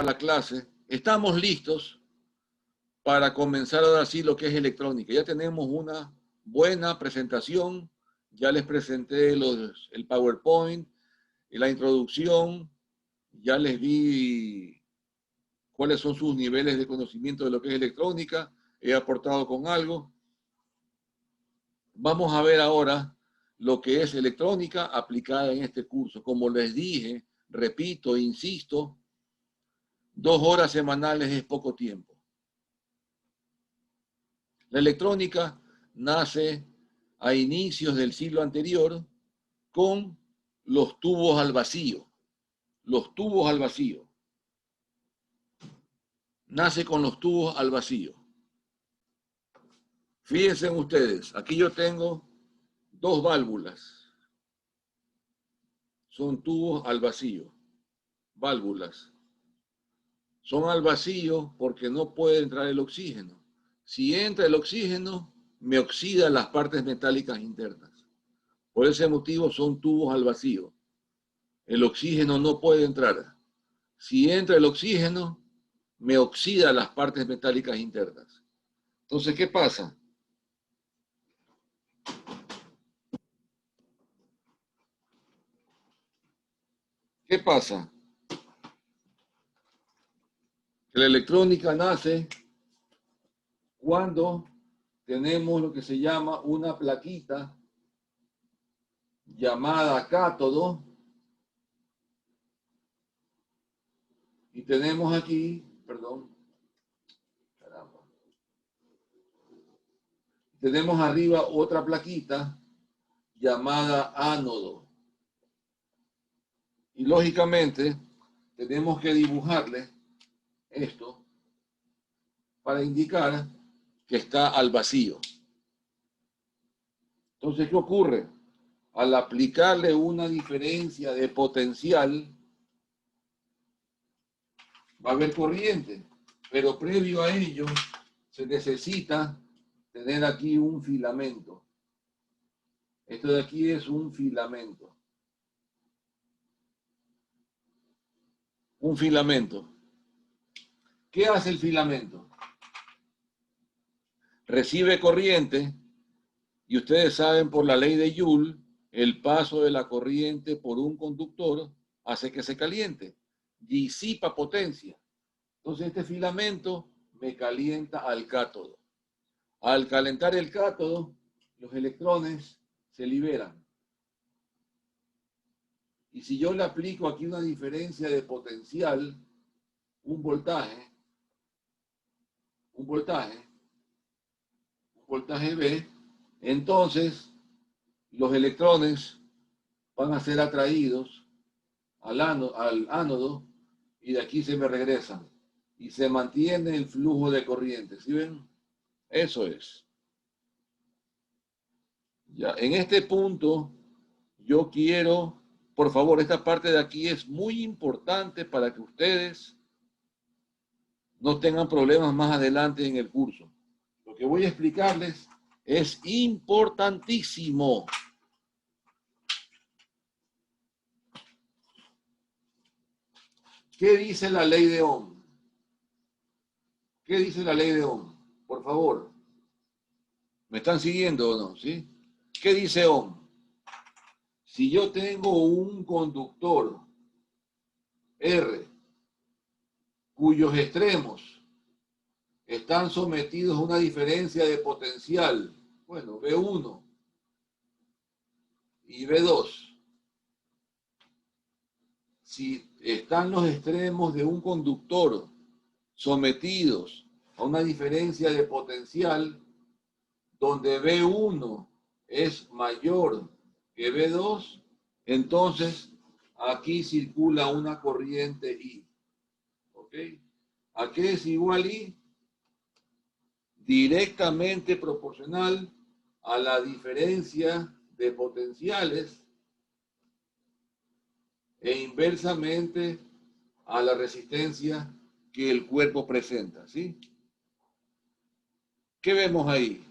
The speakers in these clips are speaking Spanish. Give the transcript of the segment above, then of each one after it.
la clase. Estamos listos para comenzar ahora sí lo que es electrónica. Ya tenemos una buena presentación. Ya les presenté el PowerPoint, la introducción. Ya les di cuáles son sus niveles de conocimiento de lo que es electrónica. He aportado con algo. Vamos a ver ahora lo que es electrónica aplicada en este curso. Como les dije, repito, insisto, 2 horas semanales es poco tiempo. La electrónica nace a inicios del siglo anterior con los tubos al vacío. Los tubos al vacío. Nace con los tubos al vacío. Fíjense ustedes, aquí yo tengo 2 válvulas. Son tubos al vacío. Válvulas. Son al vacío porque no puede entrar el oxígeno. Si entra el oxígeno, me oxida las partes metálicas internas. Por ese motivo son tubos al vacío. El oxígeno no puede entrar. Si entra el oxígeno, me oxida las partes metálicas internas. Entonces, ¿qué pasa? ¿Qué pasa? Que la electrónica nace cuando tenemos lo que se llama una plaquita llamada cátodo. Y tenemos aquí, perdón, caramba. Tenemos arriba otra plaquita llamada ánodo. Y lógicamente tenemos que dibujarle esto para indicar que está al vacío. Entonces, ¿qué ocurre? Al aplicarle una diferencia de potencial, va a haber corriente, pero previo a ello se necesita tener aquí un filamento. Esto de aquí es un filamento. Un filamento. ¿Qué hace el filamento? Recibe corriente y ustedes saben por la ley de Joule, el paso de la corriente por un conductor hace que se caliente, disipa potencia. Entonces este filamento me calienta al cátodo. Al calentar el cátodo, los electrones se liberan. Y si yo le aplico aquí una diferencia de potencial, un voltaje B, entonces los electrones van a ser atraídos al ánodo y de aquí se me regresan. Y se mantiene el flujo de corriente. ¿Sí ven? Eso es. Ya, en este punto, yo quiero, por favor, esta parte de aquí es muy importante para que ustedes no tengan problemas más adelante en el curso. Lo que voy a explicarles es importantísimo. ¿Qué dice la ley de Ohm? ¿Qué dice la ley de Ohm? Por favor. ¿Me están siguiendo o no? ¿Sí? ¿Qué dice Ohm? Si yo tengo un conductor R cuyos extremos están sometidos a una diferencia de potencial, bueno, V1 y V2. Si están los extremos de un conductor sometidos a una diferencia de potencial donde V1 es mayor que V2, entonces aquí circula una corriente I. ¿Ok? ¿A qué es igual I? Directamente proporcional a la diferencia de potenciales e inversamente a la resistencia que el cuerpo presenta, ¿sí? ¿Qué vemos ahí?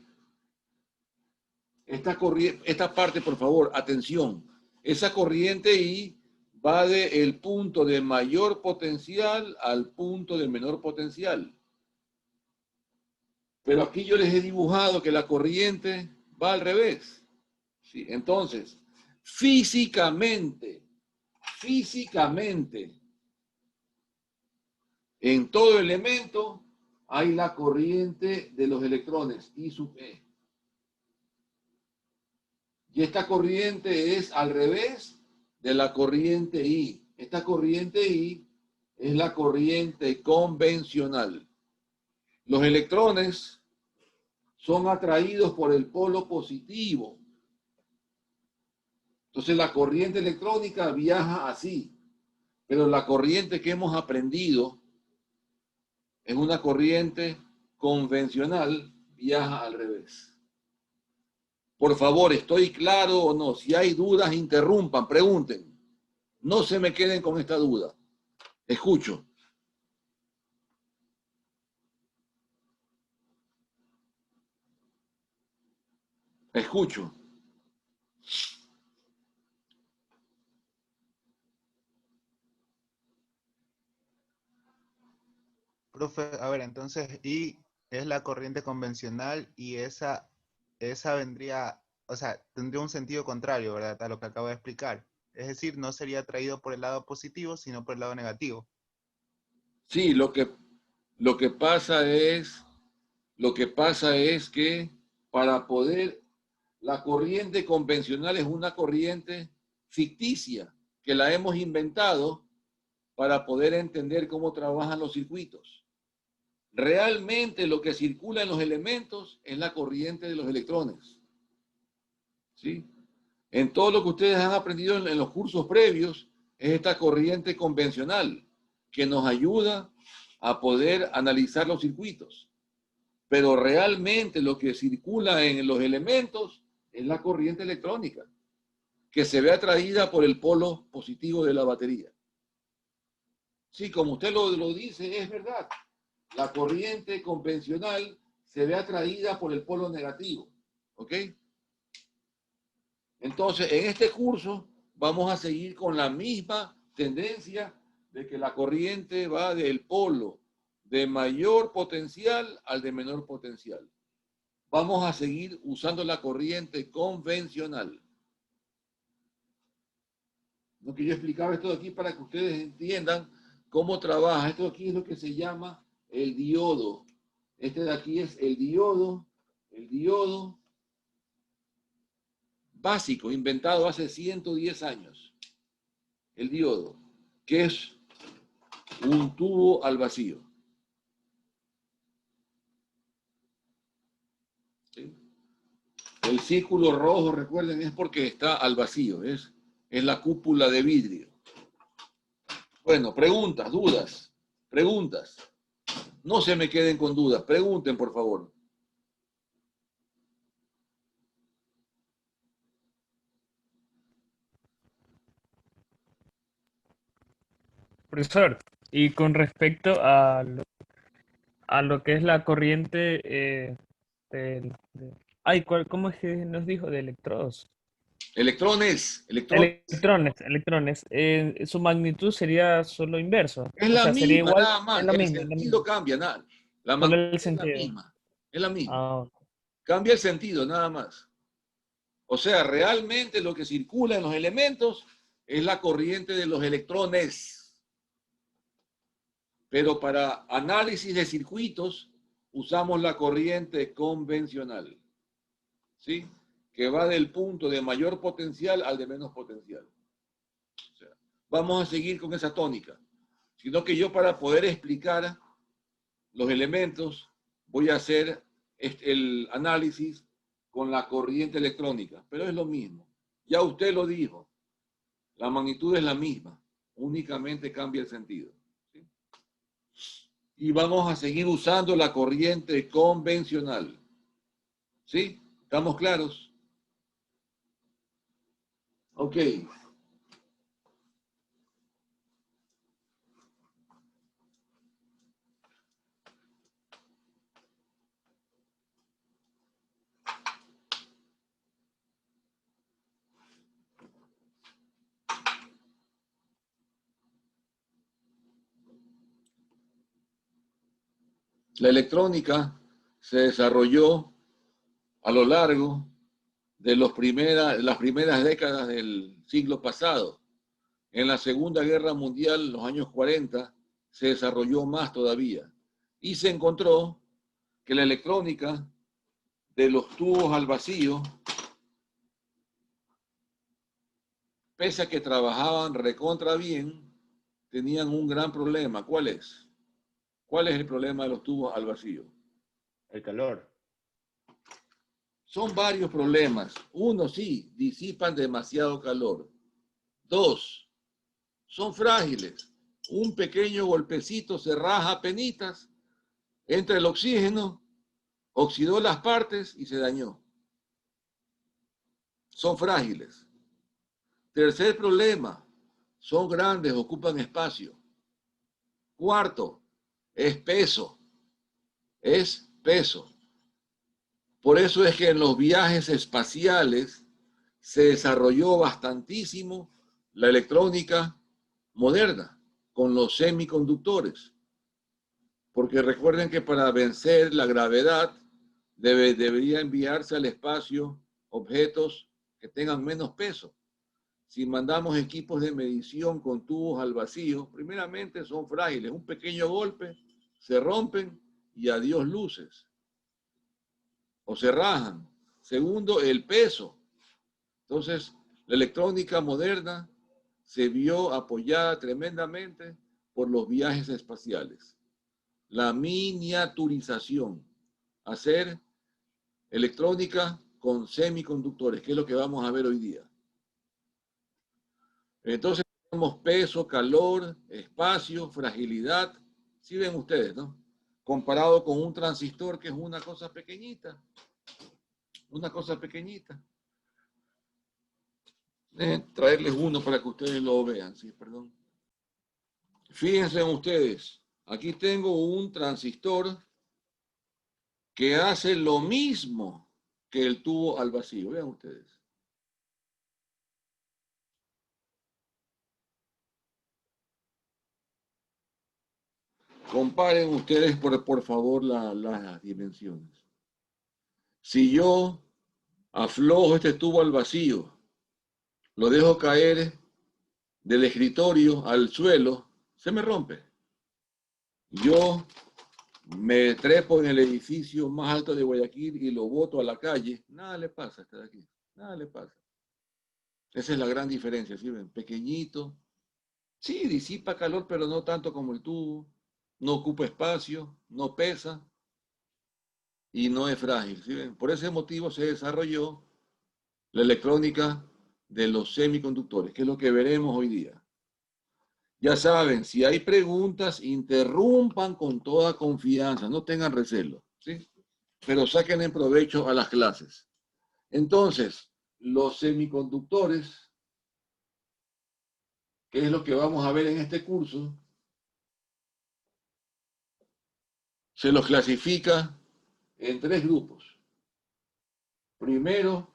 Esta parte, por favor, atención. Esa corriente I va del punto de mayor potencial al punto de menor potencial. Pero aquí yo les he dibujado que la corriente va al revés. ¿Sí? Entonces, físicamente, en todo elemento hay la corriente de los electrones, I sub E. Y esta corriente es al revés de la corriente I. Esta corriente I es la corriente convencional. Los electrones son atraídos por el polo positivo. Entonces la corriente electrónica viaja así. Pero la corriente que hemos aprendido es una corriente convencional, viaja al revés. Por favor, ¿estoy claro o no? Si hay dudas, interrumpan, pregunten. No se me queden con esta duda. Escucho. Escucho. Profe, a ver, entonces I es la corriente convencional y esa vendría, o sea, tendría un sentido contrario, ¿verdad? A lo que acabo de explicar. Es decir, no sería atraído por el lado positivo, sino por el lado negativo. Sí, lo que pasa es, lo que pasa es que para poder, la corriente convencional es una corriente ficticia que la hemos inventado para poder entender cómo trabajan los circuitos. Realmente lo que circula en los elementos es la corriente de los electrones. ¿Sí? En todo lo que ustedes han aprendido en los cursos previos es esta corriente convencional que nos ayuda a poder analizar los circuitos. Pero realmente lo que circula en los elementos es la corriente electrónica, que se ve atraída por el polo positivo de la batería. Sí, como usted lo dice, es verdad. La corriente convencional se ve atraída por el polo negativo. ¿Ok? Entonces, en este curso vamos a seguir con la misma tendencia de que la corriente va del polo de mayor potencial al de menor potencial. Vamos a seguir usando la corriente convencional. Lo que yo explicaba esto de aquí para que ustedes entiendan cómo trabaja. Esto de aquí es lo que se llama el diodo. Este de aquí es el diodo básico, inventado hace 110 años. El diodo, que es un tubo al vacío. ¿Sí? El círculo rojo, recuerden, es porque está al vacío, es la cúpula de vidrio. Bueno, preguntas, dudas, preguntas. No se me queden con dudas, pregunten por favor. Profesor, y con respecto a lo que es la corriente ay, ¿cómo es que nos dijo? De electrodos. Electrones. Electrones. Su magnitud sería solo inverso. Es O la sea, sería misma, igual, nada es más. la El misma, es la sentido misma. cambia, nada. La Solo magnitud el es la sentido. misma. Es la misma. Ah, Cambia el sentido, nada más. O sea, realmente lo que circula en los elementos es la corriente de los electrones. Pero para análisis de circuitos usamos la corriente convencional, ¿sí? Que va del punto de mayor potencial al de menos potencial. O sea, vamos a seguir con esa tónica. Sino que yo para poder explicar los elementos voy a hacer el análisis con la corriente electrónica, pero es lo mismo. Ya usted lo dijo, la magnitud es la misma, únicamente cambia el sentido. ¿Sí? Y vamos a seguir usando la corriente convencional. ¿Sí? ¿Estamos claros? Ok. La electrónica se desarrolló a lo largo de las primeras décadas del siglo pasado. En la Segunda Guerra Mundial, los años 40, se desarrolló más todavía. Y se encontró que la electrónica de los tubos al vacío, pese a que trabajaban recontra bien, tenían un gran problema. ¿Cuál es? ¿Cuál es el problema de los tubos al vacío? El calor. Son varios problemas. Uno, sí, disipan demasiado calor. Dos, son frágiles. Un pequeño golpecito se raja a penitas, entra el oxígeno, oxidó las partes y se dañó. Son frágiles. Tercer problema, son grandes, ocupan espacio. Cuarto, es peso. Es peso. Por eso es que en los viajes espaciales se desarrolló bastantísimo la electrónica moderna con los semiconductores. Porque recuerden que para vencer la gravedad debería enviarse al espacio objetos que tengan menos peso. Si mandamos equipos de medición con tubos al vacío, primeramente son frágiles. Un pequeño golpe, se rompen y adiós luces. O se rajan. Segundo, el peso. Entonces, la electrónica moderna se vio apoyada tremendamente por los viajes espaciales. La miniaturización. Hacer electrónica con semiconductores, que es lo que vamos a ver hoy día. Entonces tenemos peso, calor, espacio, fragilidad. ¿Sí ven ustedes, no? Comparado con un transistor que es una cosa pequeñita. Una cosa pequeñita. Traerles uno para que ustedes lo vean, sí, perdón. Fíjense ustedes, aquí tengo un transistor que hace lo mismo que el tubo al vacío. Vean ustedes. Comparen ustedes, por favor, las dimensiones. Si yo aflojo este tubo al vacío, lo dejo caer del escritorio al suelo, se me rompe. Yo me trepo en el edificio más alto de Guayaquil y lo boto a la calle, nada le pasa a este de aquí, nada le pasa. Esa es la gran diferencia, ¿sí ven? Pequeñito, sí, disipa calor, pero no tanto como el tubo, no ocupa espacio, no pesa y no es frágil, ¿sí ven? Por ese motivo se desarrolló la electrónica de los semiconductores, que es lo que veremos hoy día. Ya saben, si hay preguntas, interrumpan con toda confianza, no tengan recelo, ¿sí? Pero saquen en provecho a las clases. Entonces, los semiconductores, que es lo que vamos a ver en este curso, se los clasifica en tres grupos. Primero,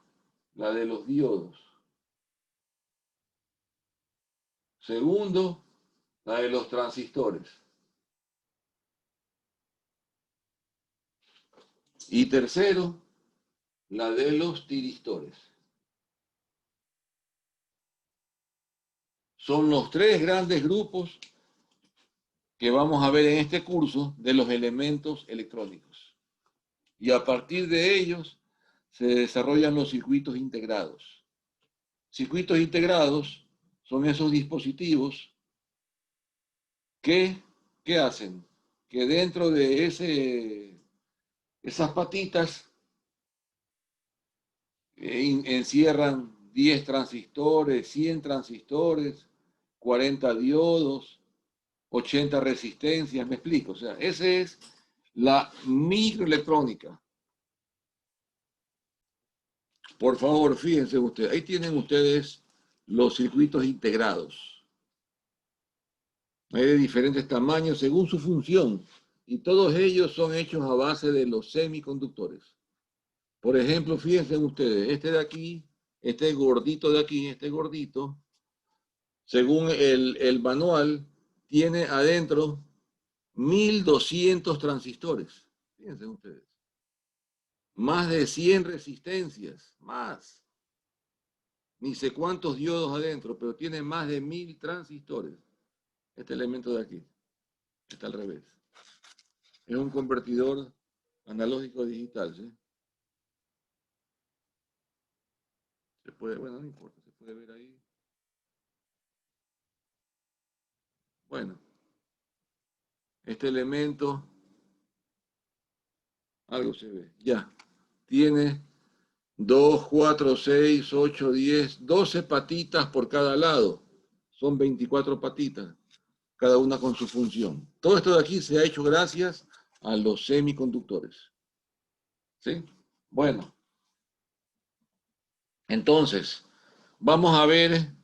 la de los diodos. Segundo, la de los transistores. Y tercero, la de los tiristores. Son los tres grandes grupos que vamos a ver en este curso de los elementos electrónicos. Y a partir de ellos se desarrollan los circuitos integrados. Circuitos integrados son esos dispositivos que, ¿qué hacen? Que dentro de esas patitas encierran 10 transistores, 100 transistores, 40 diodos, 80 resistencias, me explico. O sea, esa es la microelectrónica. Por favor, fíjense ustedes, ahí tienen ustedes los circuitos integrados. Hay de diferentes tamaños según su función y todos ellos son hechos a base de los semiconductores. Por ejemplo, fíjense ustedes, este de aquí, este gordito de aquí, este gordito, según el manual, tiene adentro 1.200 transistores. Fíjense ustedes. Más de 100 resistencias, más. Ni sé cuántos diodos adentro, pero tiene más de 1.000 transistores. Este elemento de aquí está al revés. Es un convertidor analógico digital, ¿sí? Se puede, bueno, no importa, se puede ver ahí. Bueno, este elemento, algo se ve, ya. Tiene 2, 4, 6, 8, 10, 12 patitas por cada lado. Son 24 patitas, cada una con su función. Todo esto de aquí se ha hecho gracias a los semiconductores. ¿Sí? Bueno, entonces, vamos a ver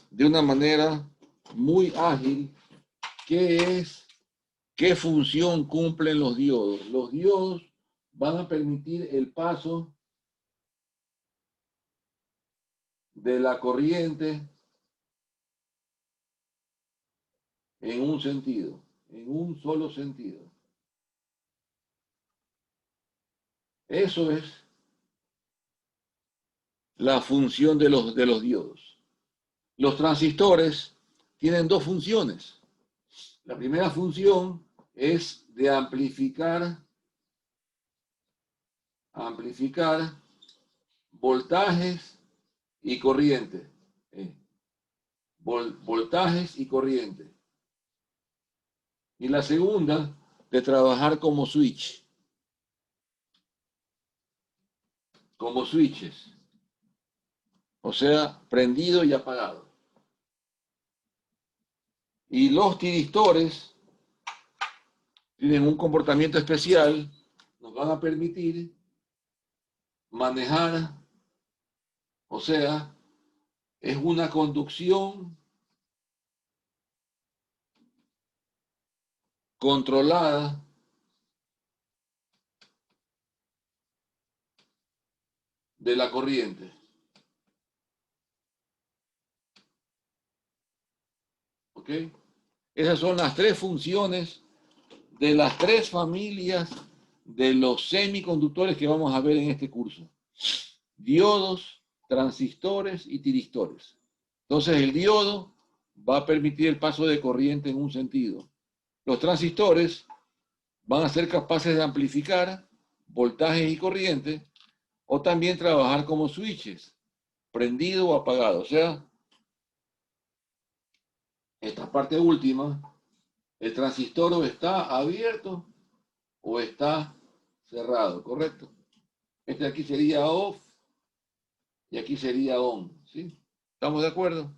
de una manera muy ágil qué función cumplen los diodos. Los diodos van a permitir el paso de la corriente en un sentido, en un solo sentido. Eso es la función de los diodos. Los transistores tienen dos funciones. La primera función es de amplificar voltajes y corriente. Voltajes y corriente. Y la segunda, de trabajar como switch. Como switches. O sea, prendido y apagado. Y los tiristores tienen un comportamiento especial, nos van a permitir manejar, o sea, es una conducción controlada de la corriente. ¿Ok? Esas son las tres funciones de las tres familias de los semiconductores que vamos a ver en este curso. Diodos, transistores y tiristores. Entonces el diodo va a permitir el paso de corriente en un sentido. Los transistores van a ser capaces de amplificar voltajes y corrientes o también trabajar como switches, prendido o apagado. O sea, esta parte última, el transistor o está abierto o está cerrado, ¿correcto? Este aquí sería off y aquí sería on, ¿sí? ¿Estamos de acuerdo?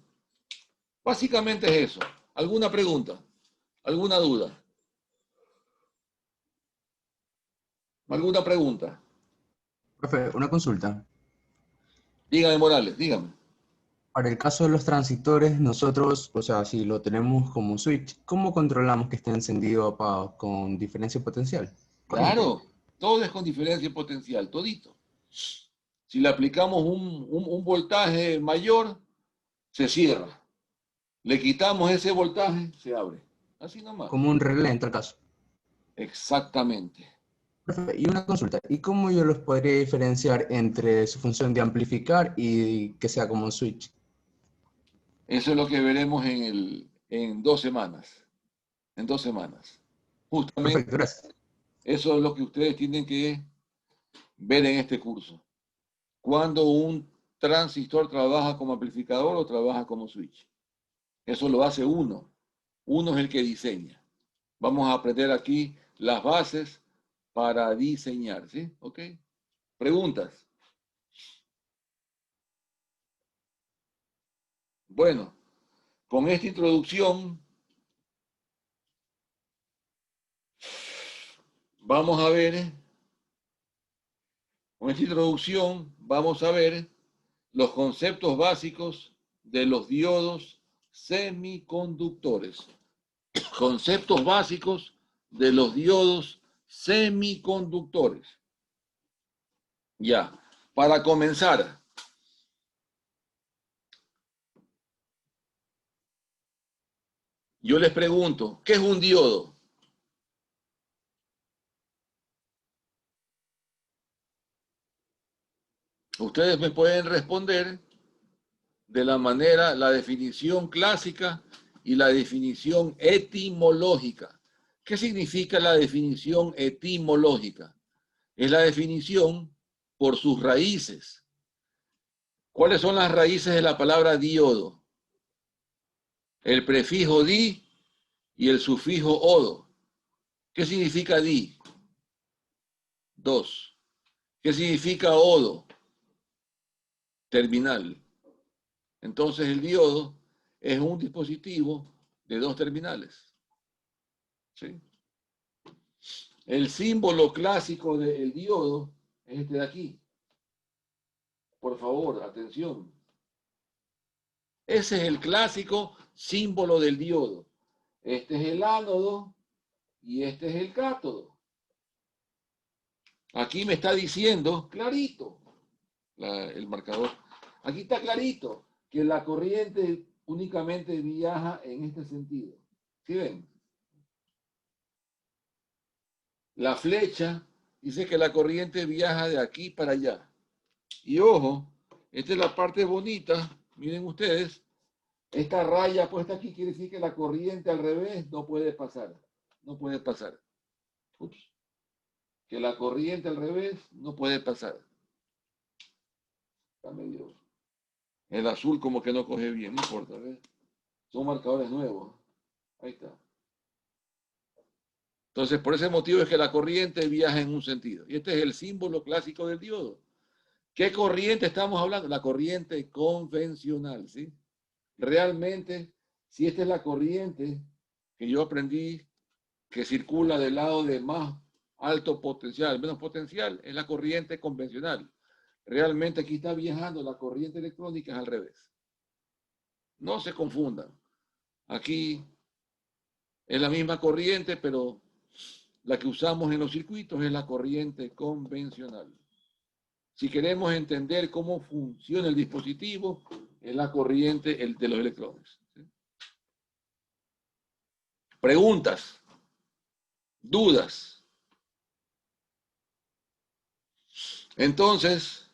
Básicamente es eso. ¿Alguna pregunta? ¿Alguna duda? ¿Alguna pregunta? Profe, una consulta. Dígame, Morales, dígame. Para el caso de los transistores, nosotros, o sea, si lo tenemos como switch, ¿cómo controlamos que esté encendido o apagado con diferencia potencial? Corriente. Claro, todo es con diferencia potencial, todito. Si le aplicamos un voltaje mayor, se cierra. Le quitamos ese voltaje, se abre. Así nomás. Como un relé en tal caso. Exactamente. Profe, y una consulta, ¿y cómo yo los podría diferenciar entre su función de amplificar y que sea como un switch? Eso es lo que veremos en 2 semanas. En 2 semanas. Justamente Perfecto, gracias. eso es lo que ustedes tienen que ver en este curso. Cuando un transistor trabaja como amplificador o trabaja como switch. Eso lo hace uno. Uno es el que diseña. Vamos a aprender aquí las bases para diseñar, ¿sí? ¿Ok? ¿Preguntas? Bueno, con esta introducción vamos a ver, los conceptos básicos de los diodos semiconductores. Conceptos básicos de los diodos semiconductores. Ya, para comenzar, yo les pregunto, ¿qué es un diodo? Ustedes me pueden responder de la manera, la definición clásica y la definición etimológica. ¿Qué significa la definición etimológica? Es la definición por sus raíces. ¿Cuáles son las raíces de la palabra diodo? El prefijo di y el sufijo odo. ¿Qué significa di? 2. ¿Qué significa odo? Terminal. Entonces el diodo es un dispositivo de 2 terminales. ¿Sí? El símbolo clásico del diodo es este de aquí. Por favor, atención. Ese es el clásico símbolo del diodo. Este es el ánodo y este es el cátodo. Aquí me está diciendo clarito el marcador. Aquí está clarito que la corriente únicamente viaja en este sentido. ¿Sí ven? La flecha dice que la corriente viaja de aquí para allá. Y ojo, esta es la parte bonita. Miren ustedes, esta raya puesta aquí quiere decir que la corriente al revés no puede pasar. No puede pasar. Ups. Que la corriente al revés no puede pasar. Está medio. El azul como que no coge bien, no importa. ¿Ves? Son marcadores nuevos. Ahí está. Entonces, por ese motivo es que la corriente viaja en un sentido. Y este es el símbolo clásico del diodo. ¿Qué corriente estamos hablando? La corriente convencional, ¿sí? Realmente, si esta es la corriente que yo aprendí que circula del lado de más alto potencial, menos potencial, es la corriente convencional. Realmente aquí está viajando la corriente electrónica, es al revés. No se confundan. Aquí es la misma corriente, pero la que usamos en los circuitos es la corriente convencional. Si queremos entender cómo funciona el dispositivo, es la corriente de los electrones. ¿Sí? Preguntas, dudas. Entonces,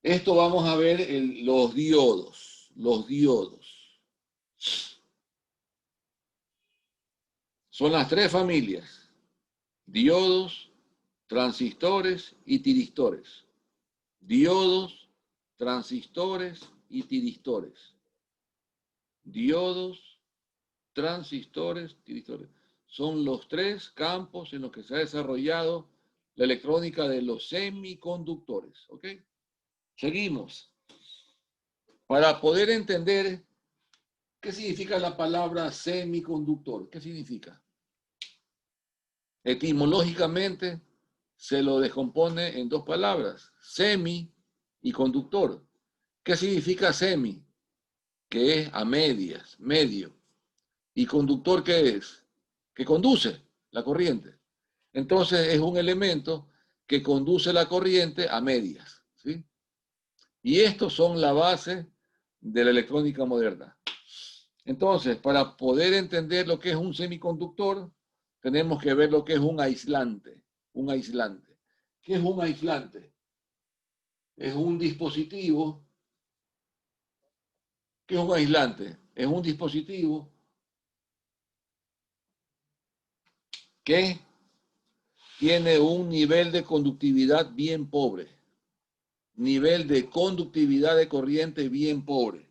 esto vamos a ver los diodos. Los diodos. Son las 3 familias. Diodos, transistores y tiristores. Diodos, transistores y tiristores. Diodos, transistores, tiristores. Son los 3 campos en los que se ha desarrollado la electrónica de los semiconductores. ¿Ok? Seguimos. Para poder entender qué significa la palabra semiconductor, ¿qué significa? Etimológicamente se lo descompone en 2 palabras, semi y conductor. ¿Qué significa semi? Que es a medias, medio. ¿Y conductor qué es? Que conduce la corriente. Entonces es un elemento que conduce la corriente a medias. ¿Sí? Y estos son la base de la electrónica moderna. Entonces, para poder entender lo que es un semiconductor, tenemos que ver lo que es un aislante. Un aislante. ¿Qué es un aislante? Es un dispositivo. ¿Qué es un aislante? Es un dispositivo que tiene un nivel de conductividad bien pobre. Nivel de conductividad de corriente bien pobre.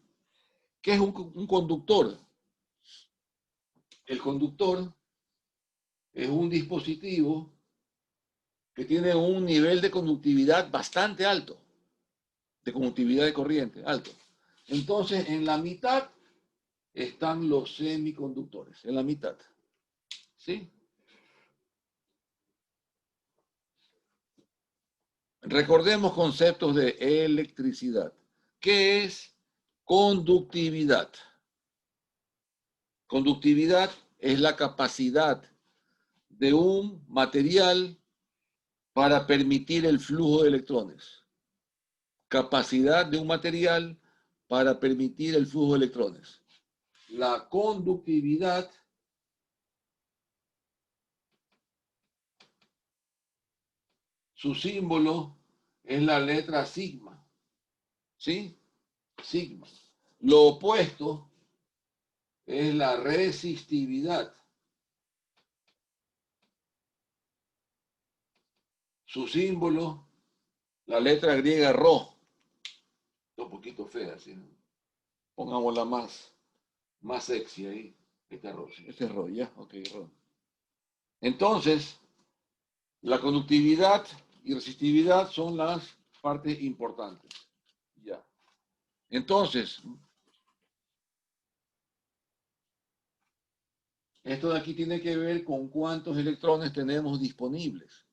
¿Qué es un conductor? El conductor es un dispositivo que tiene un nivel de conductividad bastante alto, de conductividad de corriente alto. Entonces, en la mitad están los semiconductores, en la mitad. ¿Sí? Recordemos conceptos de electricidad. ¿Qué es conductividad? Conductividad es la capacidad de un material para permitir el flujo de electrones. Capacidad de un material para permitir el flujo de electrones. La conductividad su símbolo es la letra sigma. ¿Sí? Sigma. Lo opuesto es la resistividad. Su símbolo, la letra griega Rho. Está un poquito fea, ¿sí? Pongámosla más sexy ahí. Este es Rho, ¿sí? Este es Rho, ¿ya? Ok, Rho. Entonces, la conductividad y resistividad son las partes importantes. Ya. Entonces, esto de aquí tiene que ver con cuántos electrones tenemos disponibles.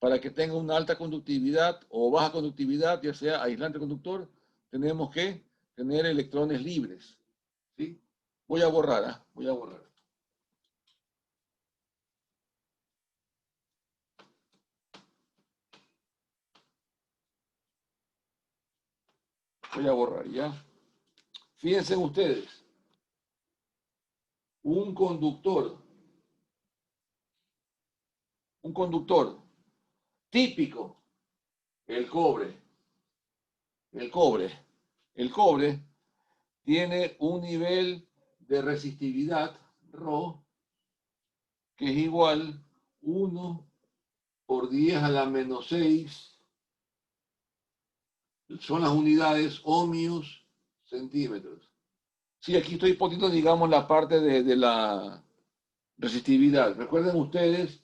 Para que tenga una alta conductividad o baja conductividad, ya sea aislante conductor, tenemos que tener electrones libres. ¿Sí? Voy a borrar, ¿eh? Voy a borrar. Voy a borrar, ¿ya? Fíjense ustedes, un conductor típico, el cobre, el cobre tiene un nivel de resistividad, Rho, que es igual 1 por 10 a la menos 6, son las unidades ohmios centímetros. Sí, aquí estoy poniendo, digamos, la parte de la resistividad. Recuerden ustedes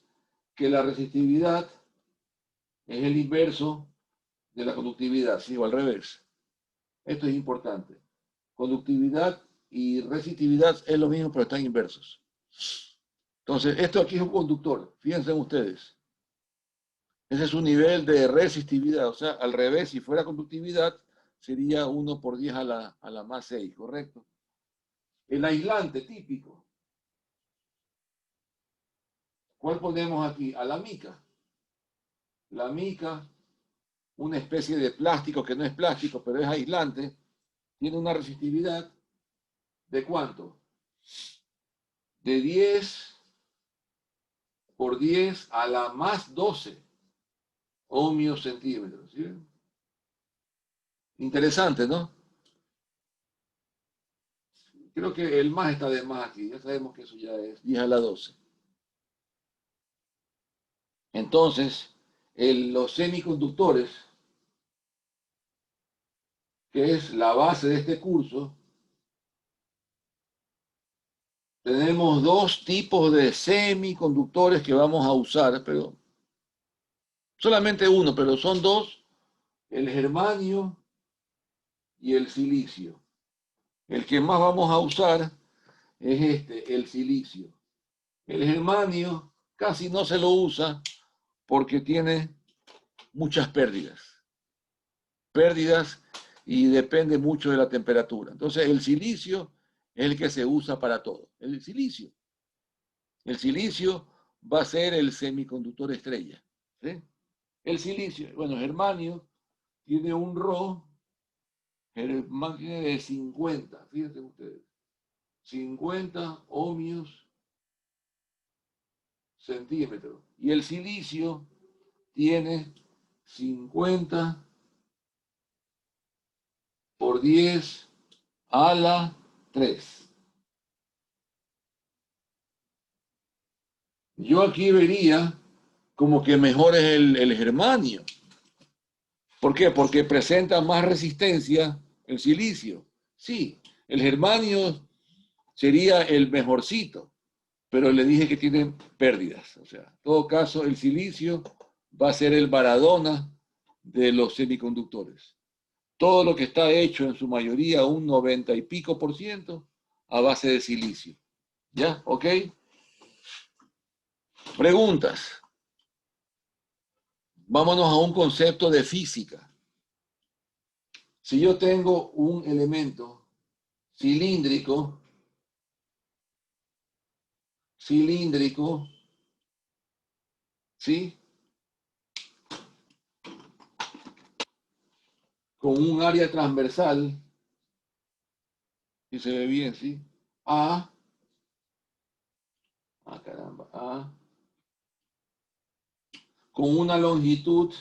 que la resistividad es el inverso de la conductividad, ¿sí? O al revés. Esto es importante. Conductividad y resistividad es lo mismo, pero están inversos. Entonces, esto aquí es un conductor. Fíjense ustedes. Ese es su nivel de resistividad. O sea, al revés, si fuera conductividad, sería 1 por 10 a la más 6, ¿correcto? El aislante típico. ¿Cuál ponemos aquí? A la mica. La mica, una especie de plástico que no es plástico, pero es aislante, tiene una resistividad ¿de cuánto? De 10 por 10 a la más 12 ohmios centímetros. ¿Sí? Interesante, ¿no? Creo que el más está de más aquí. Ya sabemos que eso ya es 10 a la 12. Entonces, los semiconductores, que es la base de este curso, tenemos dos tipos de semiconductores que vamos a usar, pero solamente uno, pero son dos, el germanio y el silicio. El que más vamos a usar es el silicio. El germanio casi no se lo usa porque tiene muchas pérdidas. Pérdidas y depende mucho de la temperatura. Entonces el silicio es el que se usa para todo. El silicio. El silicio va a ser el semiconductor estrella. ¿Sí? El silicio, bueno, germanio tiene un Rho, germanio de 50, fíjense ustedes, 50 ohmios centímetros. Y el silicio tiene 50 por 10 a la 3. Yo aquí vería como que mejor es el germanio. ¿Por qué? Porque presenta más resistencia el silicio. Sí, el germanio sería el mejorcito, pero le dije que tiene pérdidas. O sea, en todo caso, el silicio va a ser el Maradona de los semiconductores. Todo lo que está hecho en su mayoría, un 90 y pico por ciento, a base de silicio. ¿Ya? ¿Ok? Preguntas. Vámonos a un concepto de física. Si yo tengo un elemento cilíndrico, ¿sí? Con un área transversal, y se ve bien, ¿sí? Caramba, con una longitud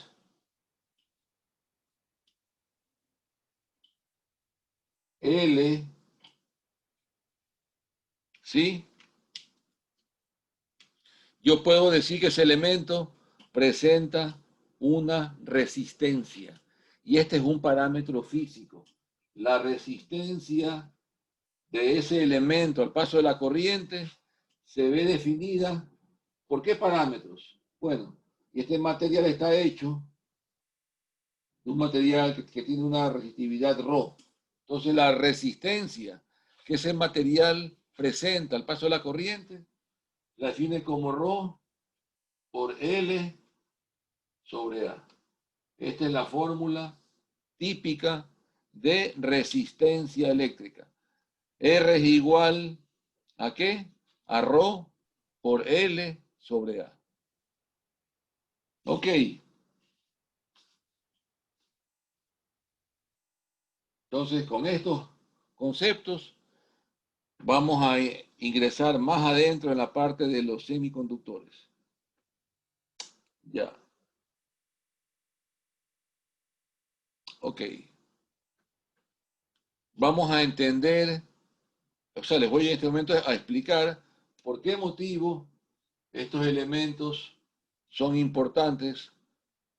L, ¿sí? Yo puedo decir que ese elemento presenta una resistencia. Y este es un parámetro físico. La resistencia de ese elemento al paso de la corriente se ve definida ¿por qué parámetros? Bueno, y este material está hecho de un material que tiene una resistividad ρ. Entonces la resistencia que ese material presenta al paso de la corriente la define como ρ por L sobre A. Esta es la fórmula típica de resistencia eléctrica. R es igual ¿a qué? A ρ por L sobre A. Ok. Entonces, con estos conceptos vamos a ingresar más adentro en la parte de los semiconductores. Ya. Ok. Vamos a entender, o sea, les voy en este momento a explicar por qué motivo estos elementos son importantes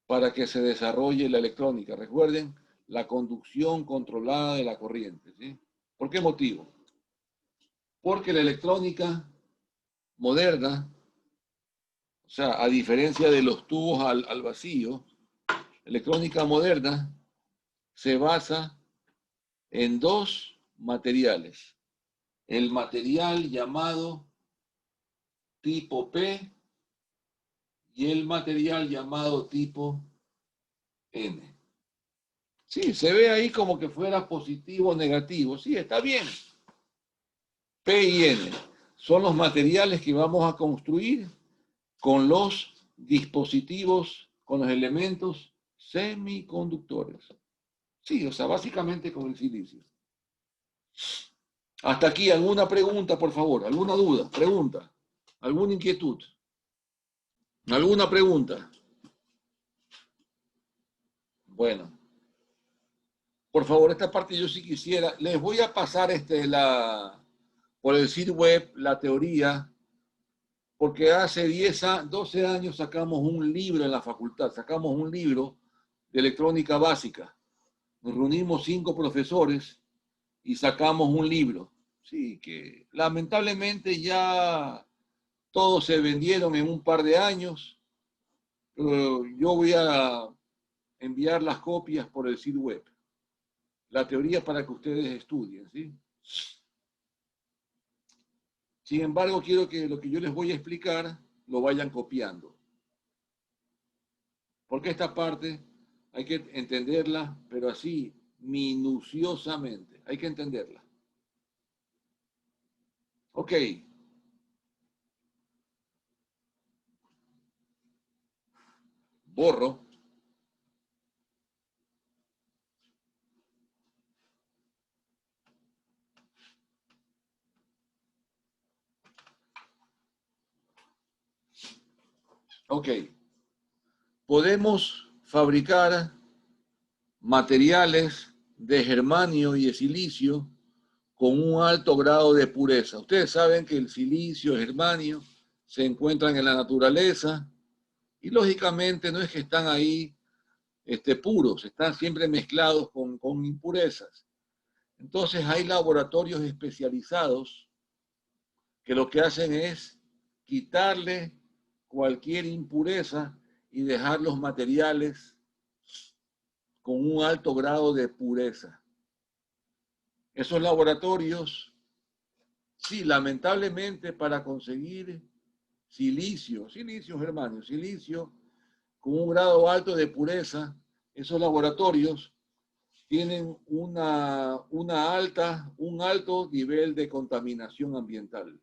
para que se desarrolle la electrónica. Recuerden, la conducción controlada de la corriente, ¿sí? ¿Por qué motivo? Porque la electrónica moderna, o sea, a diferencia de los tubos al vacío, electrónica moderna se basa en dos materiales. El material llamado tipo P y el material llamado tipo N. Sí, se ve ahí como que fuera positivo o negativo. Sí, está bien. P y N son los materiales que vamos a construir con los dispositivos, con los elementos semiconductores. Sí, o sea, básicamente con el silicio. Hasta aquí, ¿alguna pregunta, por favor? ¿Alguna duda? ¿Pregunta? ¿Alguna inquietud? ¿Alguna pregunta? Bueno. Por favor, esta parte yo sí quisiera. Les voy a pasar por el sitio web la teoría, porque hace 12 años sacamos un libro en la facultad, sacamos un libro de electrónica básica. Nos reunimos 5 profesores y sacamos un libro. Sí, que lamentablemente ya todos se vendieron en un par de años, pero yo voy a enviar las copias por el sitio web. La teoría para que ustedes estudien, ¿sí? Sin embargo, quiero que lo que yo les voy a explicar lo vayan copiando. Porque esta parte hay que entenderla, pero así, minuciosamente. Hay que entenderla. Ok. Borro. Ok. Podemos fabricar materiales de germanio y de silicio con un alto grado de pureza. Ustedes saben que el silicio, el germanio, se encuentran en la naturaleza y lógicamente no es que están ahí puros, están siempre mezclados con impurezas. Entonces hay laboratorios especializados que lo que hacen es quitarle cualquier impureza y dejar los materiales con un alto grado de pureza. Esos laboratorios, sí, lamentablemente para conseguir silicio, germanio, silicio con un grado alto de pureza, esos laboratorios tienen un alto nivel de contaminación ambiental.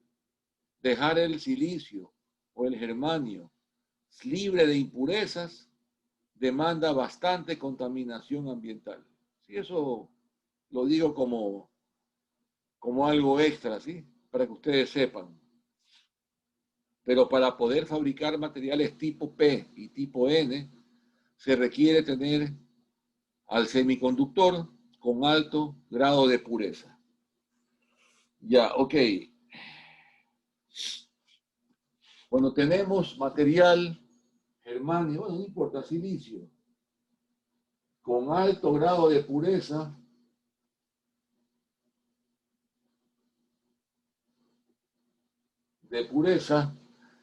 Dejar el silicio o el germanio libre de impurezas demanda bastante contaminación ambiental. Sí, eso lo digo como algo extra, ¿sí? Para que ustedes sepan. Pero para poder fabricar materiales tipo P y tipo N, se requiere tener al semiconductor con alto grado de pureza. Ya, ok. Cuando tenemos material germanio, bueno, no importa, silicio, con alto grado de pureza,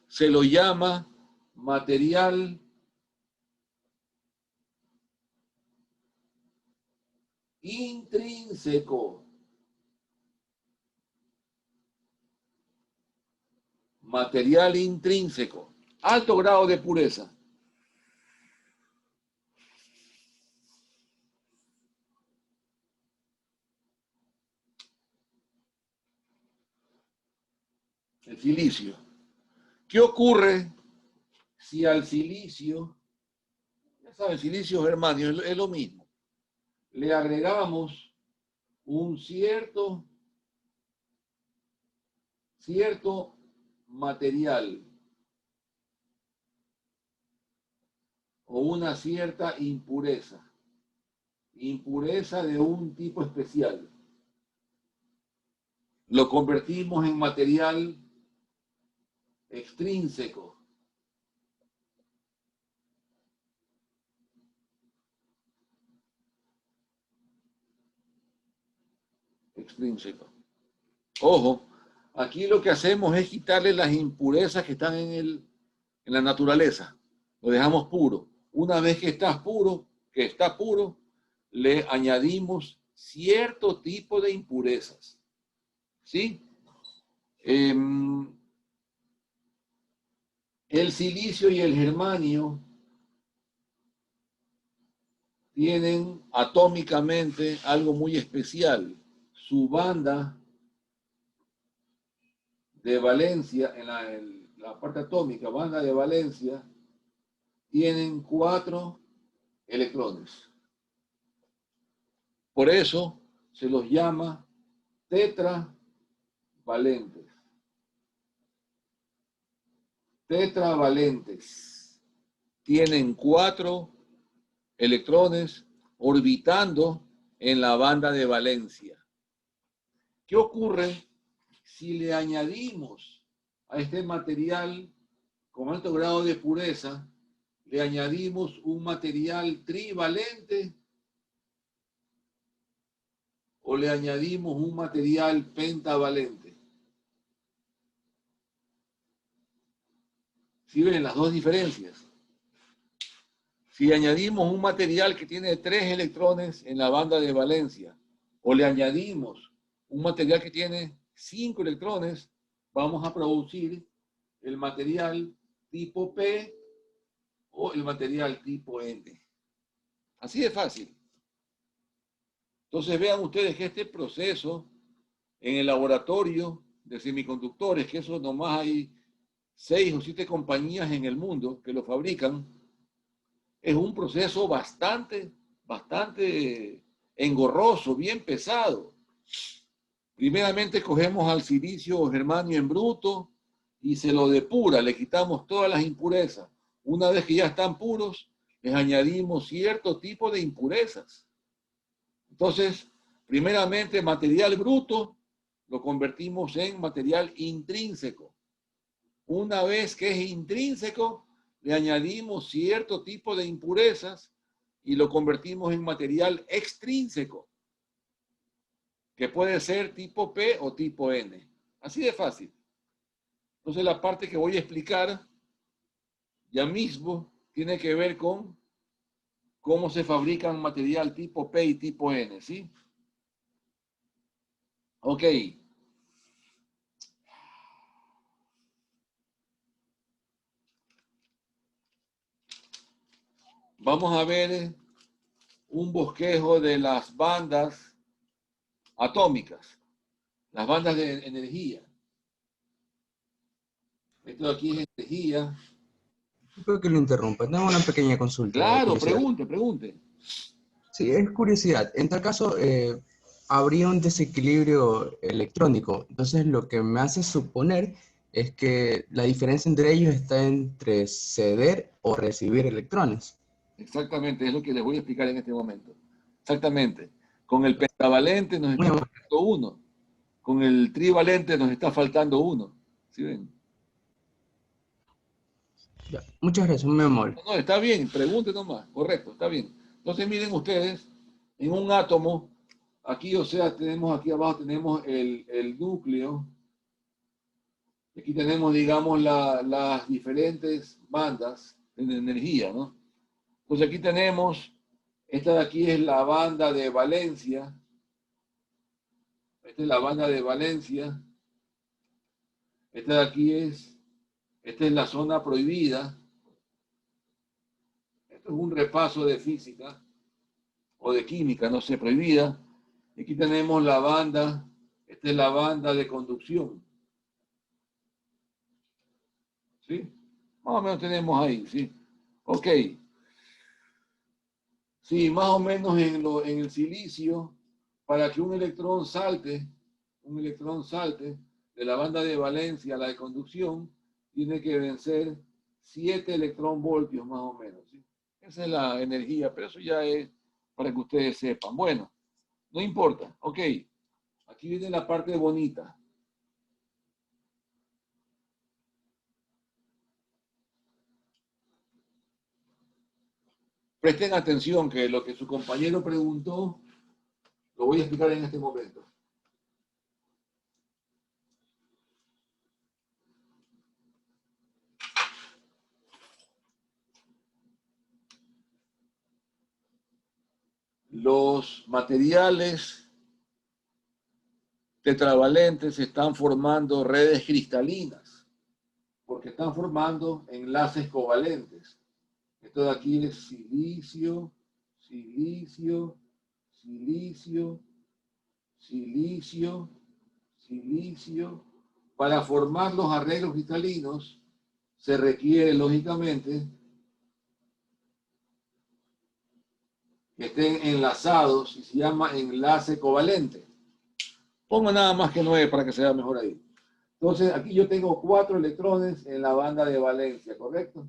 se lo llama material intrínseco. Material intrínseco. Alto grado de pureza. El silicio. ¿Qué ocurre si al silicio, ya saben, silicio germanio es lo mismo, le agregamos un cierto material o una cierta impureza de un tipo especial? Lo convertimos en material extrínseco. Ojo, aquí lo que hacemos es quitarle las impurezas que están en la naturaleza. Lo dejamos puro. Una vez que está puro, le añadimos cierto tipo de impurezas. ¿Sí? El silicio y el germanio tienen atómicamente algo muy especial. Su banda de valencia, en la parte atómica, banda de valencia, tienen 4 electrones. Por eso se los llama tetravalentes. Tetravalentes. Tienen 4 electrones orbitando en la banda de valencia. ¿Qué ocurre si le añadimos a este material con alto grado de pureza, le añadimos un material trivalente o le añadimos un material pentavalente? ¿Sí ven las dos diferencias? Si añadimos un material que tiene 3 electrones en la banda de valencia o le añadimos un material que tiene 5 electrones, vamos a producir el material tipo P o el material tipo N. Así de fácil. Entonces vean ustedes que este proceso en el laboratorio de semiconductores, que eso nomás hay 6 o 7 compañías en el mundo que lo fabrican, es un proceso bastante engorroso, bien pesado. Primeramente cogemos al silicio o germanio en bruto y se lo depura, le quitamos todas las impurezas. Una vez que ya están puros, les añadimos cierto tipo de impurezas. Entonces, primeramente material bruto lo convertimos en material intrínseco. Una vez que es intrínseco, le añadimos cierto tipo de impurezas y lo convertimos en material extrínseco, que puede ser tipo P o tipo N. Así de fácil. Entonces la parte que voy a explicar ya mismo tiene que ver con cómo se fabrican material tipo P y tipo N, ¿sí? Ok. Vamos a ver un bosquejo de las bandas atómicas, las bandas de energía. Esto de aquí es energía. Creo que lo interrumpa. Tengo una pequeña consulta. Claro, Curiosidad. pregunte. Sí, es curiosidad. En tal caso, habría un desequilibrio electrónico. Entonces, lo que me hace suponer es que la diferencia entre ellos está entre ceder o recibir electrones. Exactamente, es lo que les voy a explicar en este momento. Exactamente. Con el pentavalente nos Muy está amable. faltando uno. Con el trivalente nos está faltando uno. ¿Sí ven? Ya, muchas gracias, muy amable. No, está bien, pregunte nomás. Correcto, está bien. Entonces miren ustedes, en un átomo, aquí, o sea, tenemos aquí abajo, tenemos el núcleo. Aquí tenemos, digamos, las diferentes bandas de energía, ¿no? Entonces aquí tenemos, esta de aquí es la banda de valencia. Esta es la banda de valencia. Esta de aquí esta es la zona prohibida. Esto es un repaso de física o de química, no sé, prohibida. Aquí tenemos la banda, esta es la banda de conducción. ¿Sí? Más o menos tenemos ahí, ¿sí? Ok. Sí, más o menos en el silicio, para que un electrón salte de la banda de valencia a la de conducción, tiene que vencer 7 electronvoltios más o menos, ¿sí? Esa es la energía, pero eso ya es para que ustedes sepan. Bueno, no importa. Ok, aquí viene la parte bonita. Presten atención que lo que su compañero preguntó lo voy a explicar en este momento. Los materiales tetravalentes están formando redes cristalinas porque están formando enlaces covalentes. Esto de aquí es silicio, silicio, silicio, silicio, silicio. Para formar los arreglos cristalinos se requiere, lógicamente, que estén enlazados y se llama enlace covalente. Pongo nada más que 9 para que se vea mejor ahí. Entonces, aquí yo tengo 4 electrones en la banda de valencia, ¿correcto?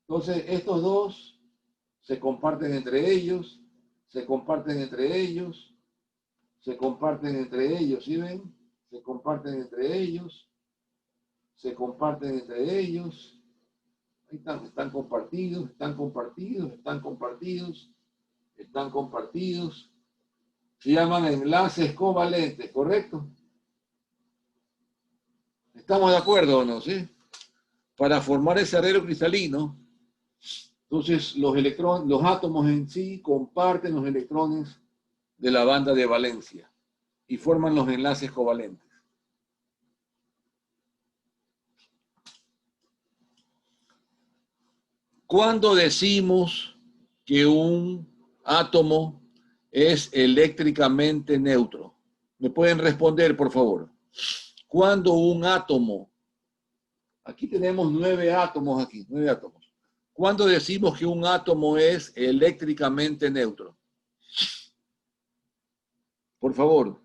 Entonces, estos dos se comparten entre ellos, se comparten entre ellos, se comparten entre ellos, ¿sí ven? Se comparten entre ellos, se comparten entre ellos. Ahí están compartidos, están compartidos, están compartidos, están compartidos. Se llaman enlaces covalentes, ¿correcto? ¿Estamos de acuerdo o no? ¿Sí? Para formar ese arreglo cristalino, entonces los átomos en sí comparten los electrones de la banda de valencia y forman los enlaces covalentes. ¿Cuándo decimos que un átomo es eléctricamente neutro? ¿Me pueden responder, por favor? ¿Cuándo un átomo, aquí tenemos 9 átomos aquí, 9 átomos. ¿Cuándo decimos que un átomo es eléctricamente neutro? Por favor.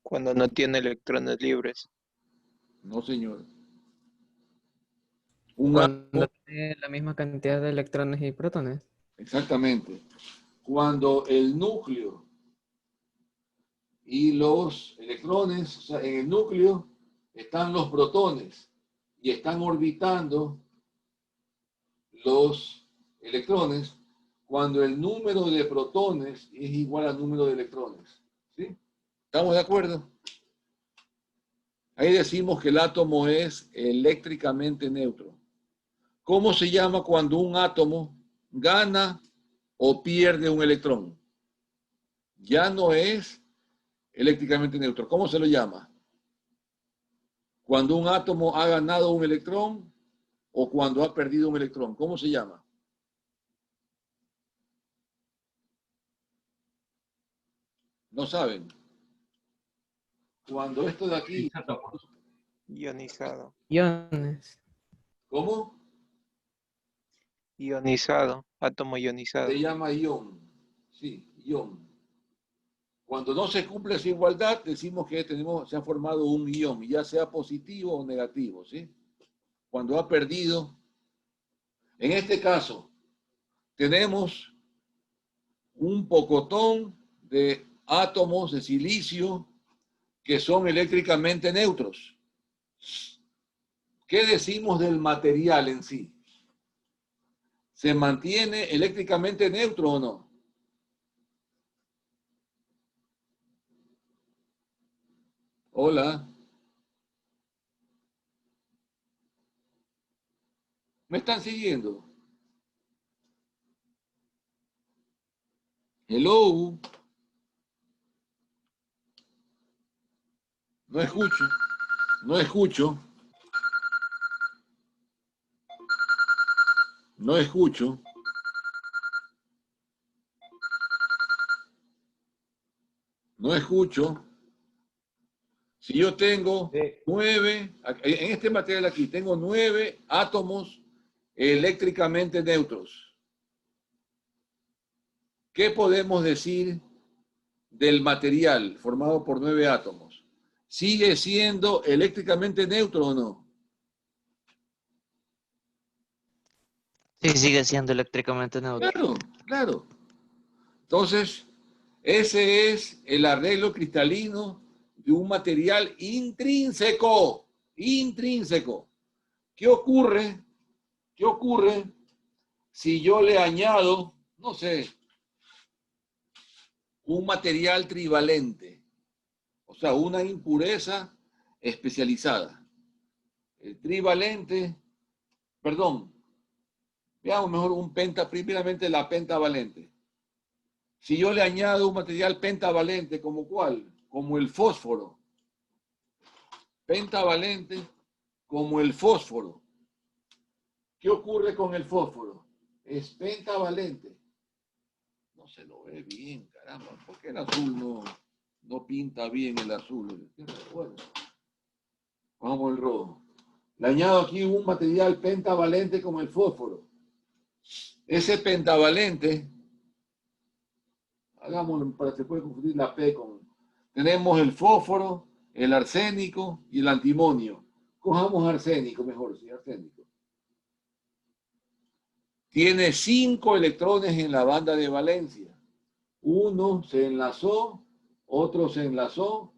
Cuando no tiene electrones libres. No, señor. Un Cuando átomo, tiene la misma cantidad de electrones y protones. exactamente. Cuando el núcleo y los electrones, o sea, en el núcleo están los protones y están orbitando los electrones cuando el número de protones es igual al número de electrones. ¿Sí? ¿Estamos de acuerdo? Ahí decimos que el átomo es eléctricamente neutro. ¿Cómo se llama cuando un átomo gana o pierde un electrón? Ya no es eléctricamente neutro. ¿Cómo se lo llama? Cuando un átomo ha ganado un electrón o cuando ha perdido un electrón. ¿Cómo se llama? No saben. Cuando esto de aquí, Ionizado. Iones. ¿cómo? Ionizado. Átomo ionizado. Se llama ión. Sí, ión. Cuando no se cumple esa igualdad, decimos que se ha formado un ión, ya sea positivo o negativo, ¿sí? Cuando ha perdido. En este caso, tenemos un pocotón de átomos de silicio que son eléctricamente neutros. ¿Qué decimos del material en sí? ¿Se mantiene eléctricamente neutro o no? Hola. ¿Me están siguiendo? Hello. No escucho. No escucho. No escucho. No escucho. Si yo tengo 9, en este material aquí, tengo 9 átomos eléctricamente neutros. ¿Qué podemos decir del material formado por 9 átomos? ¿Sigue siendo eléctricamente neutro o no? Sí, sigue siendo eléctricamente neutro. Claro, claro. Entonces, ese es el arreglo cristalino de un material intrínseco. Intrínseco. ¿Qué ocurre? ¿Qué ocurre si yo le añado, no sé, un material trivalente? O sea, una impureza especializada. El trivalente, perdón, veamos mejor un primeramente la pentavalente. Si yo le añado un material pentavalente, ¿como cuál? Como el fósforo. Pentavalente como el fósforo. ¿Qué ocurre con el fósforo? Es pentavalente. No se lo ve bien, caramba. ¿Por qué el azul no pinta bien el azul? Bueno, vamos al rojo. Le añado aquí un material pentavalente como el fósforo. Ese pentavalente, hagámoslo para que se pueda confundir la P con... Tenemos el fósforo, el arsénico y el antimonio. Cojamos arsénico mejor, sí, arsénico. Tiene 5 electrones en la banda de valencia. Uno se enlazó, otro se enlazó,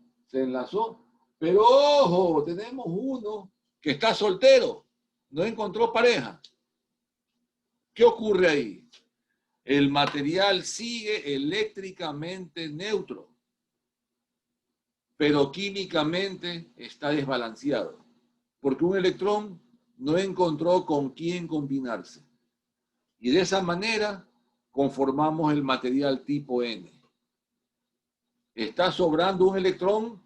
pero ojo, tenemos uno que está soltero, no encontró pareja. ¿Qué ocurre ahí? El material sigue eléctricamente neutro, pero químicamente está desbalanceado, porque un electrón no encontró con quién combinarse. Y de esa manera conformamos el material tipo N. Está sobrando un electrón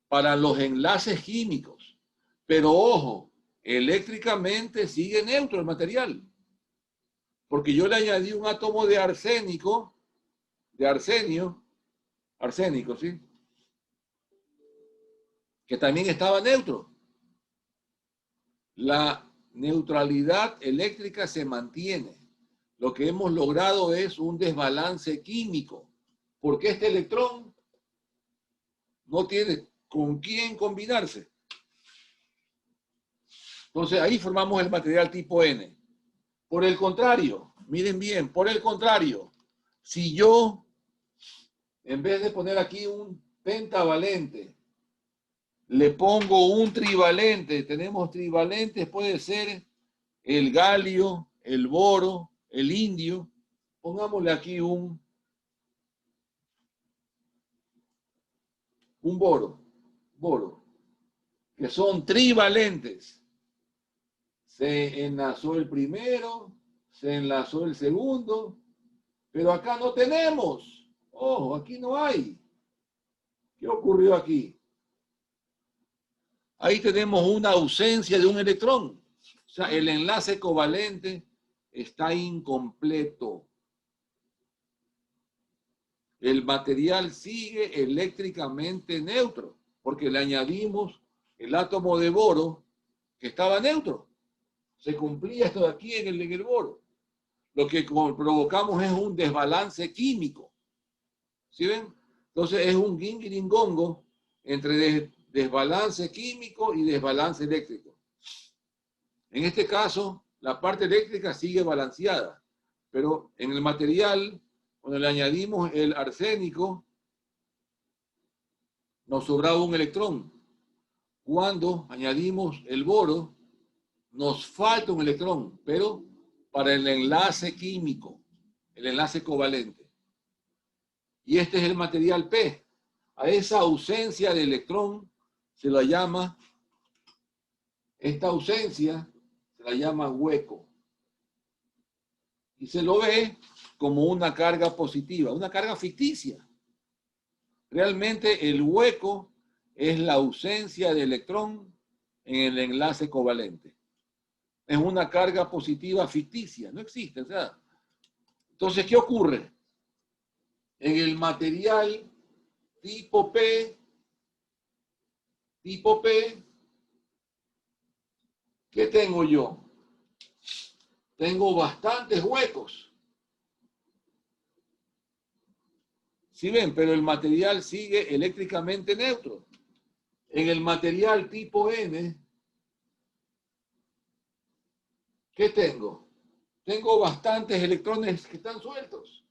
para los enlaces químicos, pero ojo, eléctricamente sigue neutro el material, porque yo le añadí un átomo de arsénico, de arsénico, ¿sí? Que también estaba neutro. La neutralidad eléctrica se mantiene. Lo que hemos logrado es un desbalance químico, porque este electrón no tiene con quién combinarse. Entonces ahí formamos el material tipo N. Por el contrario, miren bien, por el contrario, si yo, en vez de poner aquí un pentavalente, le pongo un trivalente, tenemos trivalentes, puede ser el galio, el boro, el indio, pongámosle aquí un boro, que son trivalentes. Se enlazó el primero, se enlazó el segundo, pero acá no tenemos. Ojo, aquí no hay. ¿Qué ocurrió aquí? Ahí tenemos una ausencia de un electrón. O sea, el enlace covalente está incompleto. El material sigue eléctricamente neutro, porque le añadimos el átomo de boro que estaba neutro. Se cumplía esto de aquí en el boro. Lo que provocamos es un desbalance químico. ¿Sí ven? Entonces es un guingiringongo entre desbalance químico y desbalance eléctrico. En este caso, la parte eléctrica sigue balanceada, pero en el material, Cuando le añadimos el arsénico, nos sobraba un electrón. Cuando añadimos el boro, nos falta un electrón, pero para el enlace químico, el enlace covalente. Y este es el material P. A esa ausencia de electrón se la llama, esta ausencia se la llama hueco. Y se lo ve como una carga positiva, una carga ficticia. Realmente el hueco es la ausencia de electrón en el enlace covalente. Es una carga positiva ficticia, no existe. O sea, entonces, ¿qué ocurre? En el material tipo P, ¿qué tengo yo? Tengo bastantes huecos. ¿Sí ven? Pero el material sigue eléctricamente neutro. En el material tipo N, ¿qué tengo? Tengo bastantes electrones que están sueltos.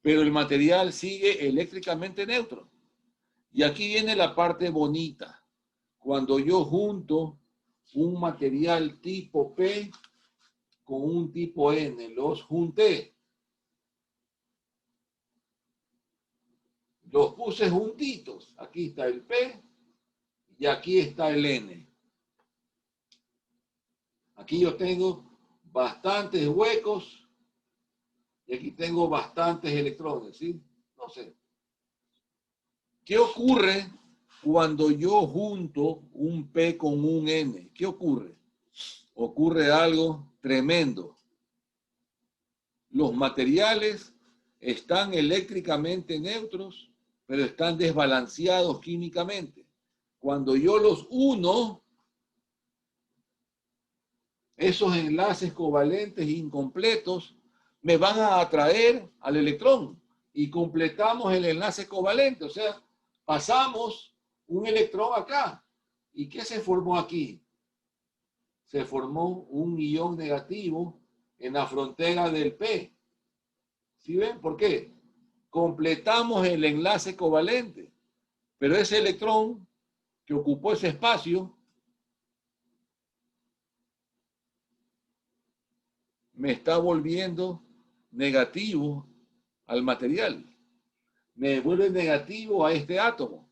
Pero el material sigue eléctricamente neutro. Y aquí viene la parte bonita. Cuando yo junto un material tipo P con un tipo N, los junté. Los puse juntitos. Aquí está el P y aquí está el N. Aquí yo tengo bastantes huecos y aquí tengo bastantes electrones, ¿sí? No sé. ¿Qué ocurre cuando yo junto un P con un N? ¿Qué ocurre? Ocurre algo tremendo. Los materiales están eléctricamente neutros, pero están desbalanceados químicamente. Cuando yo los uno, esos enlaces covalentes incompletos me van a atraer al electrón y completamos el enlace covalente. O sea, pasamos un electrón acá. ¿Y qué se formó aquí? Se formó un ion negativo en la frontera del P. ¿Sí ven? ¿Por qué? Completamos el enlace covalente, pero ese electrón que ocupó ese espacio me está volviendo negativo al material. Me vuelve negativo a este átomo.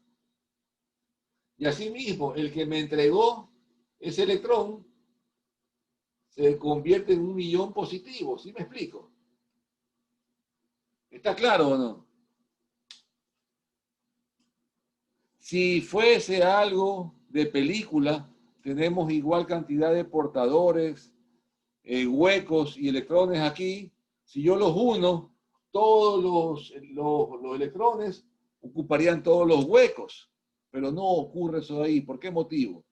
Y asimismo, el que me entregó ese electrón se convierte en un ion positivo. ¿Sí me explico? ¿Está claro o no? Si fuese algo de película, tenemos igual cantidad de portadores, huecos y electrones aquí. Si yo los uno, todos los electrones ocuparían todos los huecos, pero no ocurre eso ahí. ¿Por qué motivo?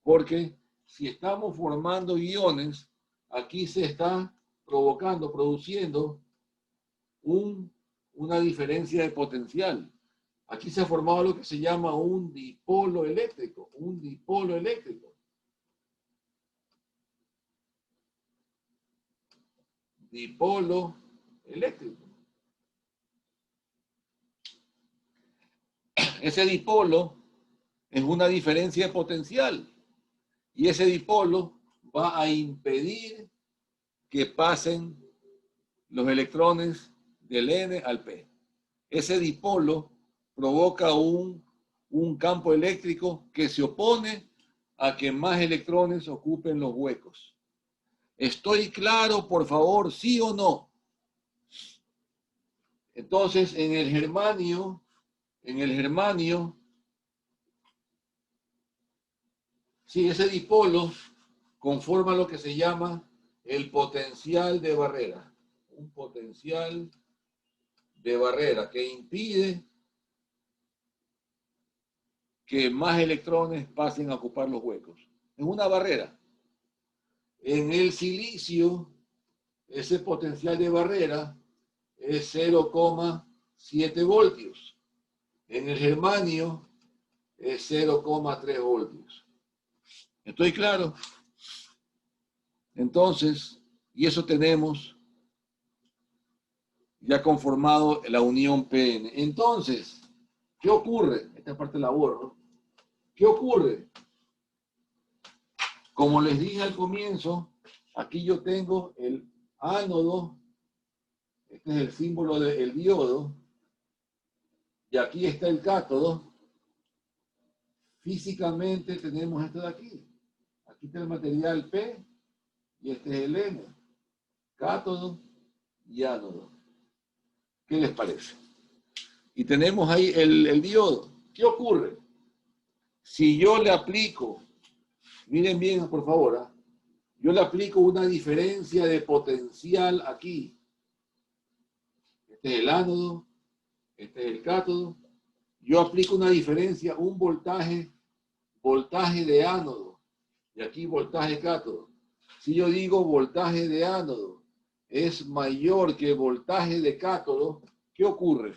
Porque si estamos formando iones, aquí se está produciendo una diferencia de potencial. Aquí se ha formado lo que se llama un dipolo eléctrico, Dipolo eléctrico. Ese dipolo es una diferencia de potencial y ese dipolo va a impedir que pasen los electrones del N al P. Ese dipolo provoca un campo eléctrico que se opone a que más electrones ocupen los huecos. ¿Estoy claro, por favor, sí o no? Entonces, en el germanio, sí, ese dipolo conforma lo que se llama el potencial de barrera. Un potencial de barrera que impide que más electrones pasen a ocupar los huecos. Es una barrera. En el silicio, ese potencial de barrera es 0,7 voltios. En el germanio es 0,3 voltios. ¿Estoy claro? Entonces, y eso tenemos Ya conformado la unión PN. Entonces, ¿qué ocurre? Esta parte la borro. ¿Qué ocurre? Como les dije al comienzo, aquí yo tengo el ánodo, este es el símbolo del diodo, y aquí está el cátodo. Físicamente tenemos esto de aquí. Aquí está el material P y este es el N. Cátodo y ánodo. ¿Qué les parece? Y tenemos ahí el diodo. ¿Qué ocurre? Si yo le aplico, miren bien por favor, ¿eh? Yo le aplico una diferencia de potencial aquí. Este es el ánodo, este es el cátodo. Yo aplico una diferencia, un voltaje de ánodo. Y aquí voltaje cátodo. Si yo digo voltaje de ánodo es mayor que voltaje de cátodo, ¿qué ocurre?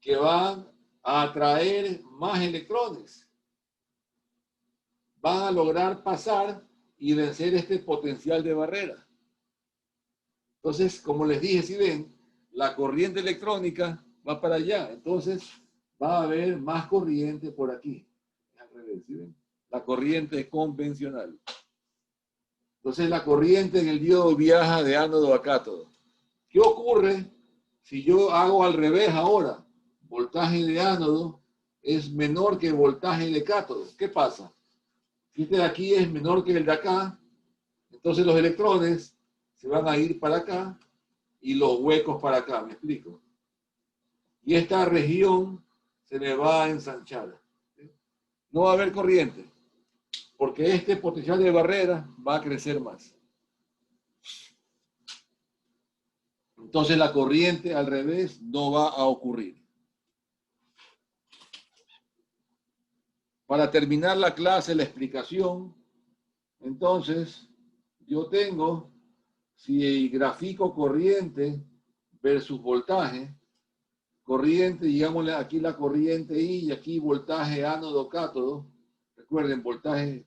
Que van a atraer más electrones. Van a lograr pasar y vencer este potencial de barrera. Entonces, como les dije, si ven, la corriente electrónica va para allá. Entonces, va a haber más corriente por aquí. Al revés, ¿sí ven? La corriente convencional. Entonces, la corriente en el diodo viaja de ánodo a cátodo. ¿Qué ocurre si yo hago al revés ahora? Voltaje de ánodo es menor que voltaje de cátodo. ¿Qué pasa? Si este de aquí es menor que el de acá, entonces los electrones se van a ir para acá y los huecos para acá, ¿me explico? Y esta región se me va a ensanchar. No va a haber corriente, porque este potencial de barrera va a crecer más. Entonces la corriente al revés no va a ocurrir. Para terminar la clase, la explicación, entonces yo tengo, si grafico corriente versus voltaje, corriente, digámosle aquí la corriente I y aquí voltaje ánodo cátodo. Recuerden, voltaje,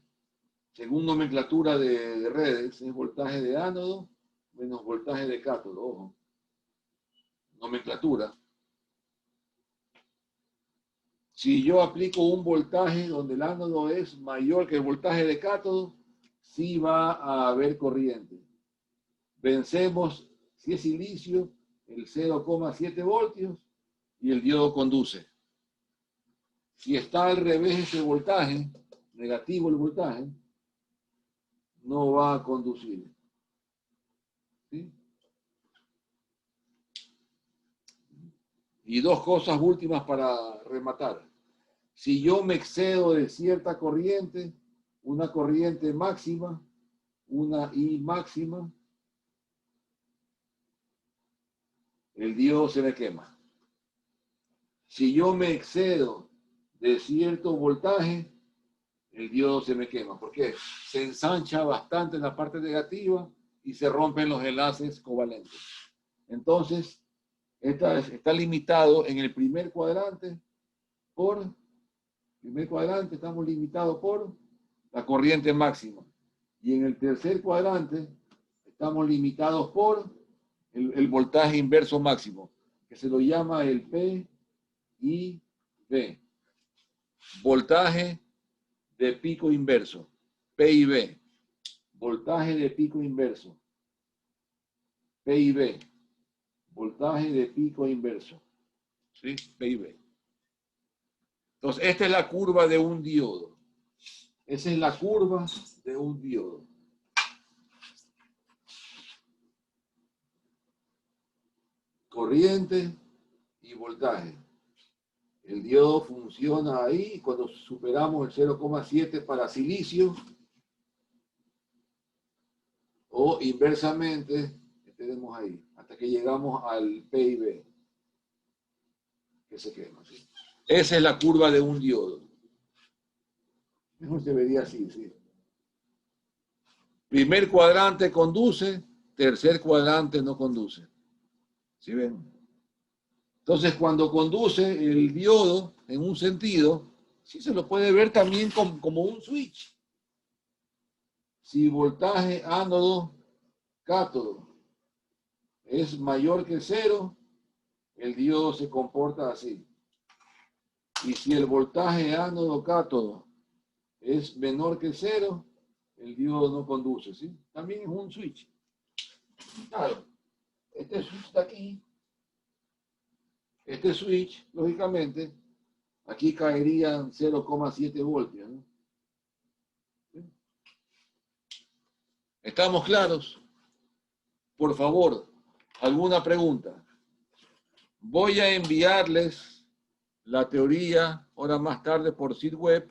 según nomenclatura de redes, es voltaje de ánodo menos voltaje de cátodo. Ojo. Nomenclatura. Si yo aplico un voltaje donde el ánodo es mayor que el voltaje de cátodo, sí va a haber corriente. Vencemos, si es silicio, el 0,7 voltios y el diodo conduce. Si está al revés ese voltaje, negativo el voltaje, no va a conducir. ¿Sí? Y dos cosas últimas para rematar. Si yo me excedo de cierta corriente, una corriente máxima, una I máxima, el diodo se me quema. Si yo me excedo de cierto voltaje, el diodo se me quema. ¿Por qué? Se ensancha bastante en la parte negativa y se rompen los enlaces covalentes. Entonces, está limitado en el primer cuadrante estamos limitados por la corriente máxima. Y en el tercer cuadrante estamos limitados por el voltaje inverso máximo, que se lo llama el P y V. Voltaje de pico inverso, P y V. Voltaje de pico inverso, P y V. Voltaje de pico inverso, ¿sí? P y V. Entonces, esta es la curva de un diodo. Esa es la curva de un diodo. Corriente y voltaje. El diodo funciona ahí cuando superamos el 0,7 para silicio o inversamente, tenemos ahí, hasta que llegamos al PIB, que se quema, ¿sí? Esa es la curva de un diodo. Mejor se vería así, ¿sí? Primer cuadrante conduce, tercer cuadrante no conduce. ¿Sí ven? Entonces, cuando conduce el diodo en un sentido, sí se lo puede ver también como un switch. Si voltaje ánodo, cátodo, es mayor que 0, el diodo se comporta así. Y si el voltaje ánodo-cátodo es menor que 0, el diodo no conduce, ¿sí? También es un switch. Claro, este switch está aquí. Este switch, lógicamente, aquí caerían 0,7 voltios, ¿no? ¿Estamos claros? Por favor, ¿alguna pregunta? Voy a enviarles la teoría ahora más tarde por sitio web.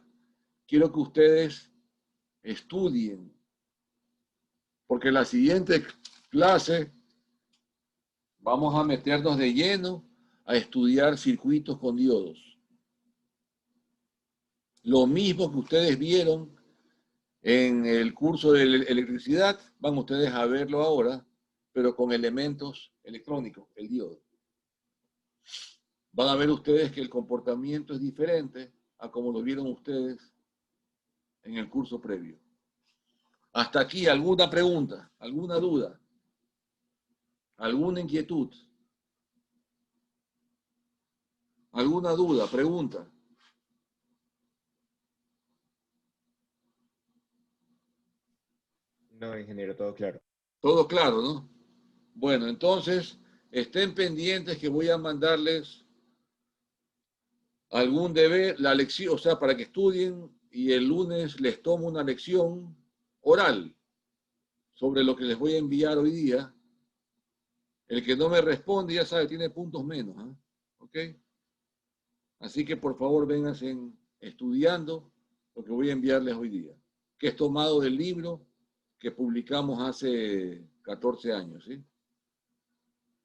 Quiero que ustedes estudien, porque la siguiente clase vamos a meternos de lleno a estudiar circuitos con diodos. Lo mismo que ustedes vieron en el curso de electricidad, van ustedes a verlo ahora, pero con elementos electrónicos, el diodo. Van a ver ustedes que el comportamiento es diferente a como lo vieron ustedes en el curso previo. Hasta aquí, ¿alguna pregunta? ¿Alguna duda? ¿Alguna inquietud? ¿Alguna duda? Pregunta. No, ingeniero, todo claro. Todo claro, ¿no? Bueno, entonces, estén pendientes que voy a mandarles algún deber, la lección, o sea, para que estudien, y el lunes les tomo una lección oral sobre lo que les voy a enviar hoy día. El que no me responde, ya sabe, tiene puntos menos, ¿eh? ¿Ok? Así que por favor vénganse estudiando lo que voy a enviarles hoy día, que es tomado del libro que publicamos hace 14 años, ¿sí?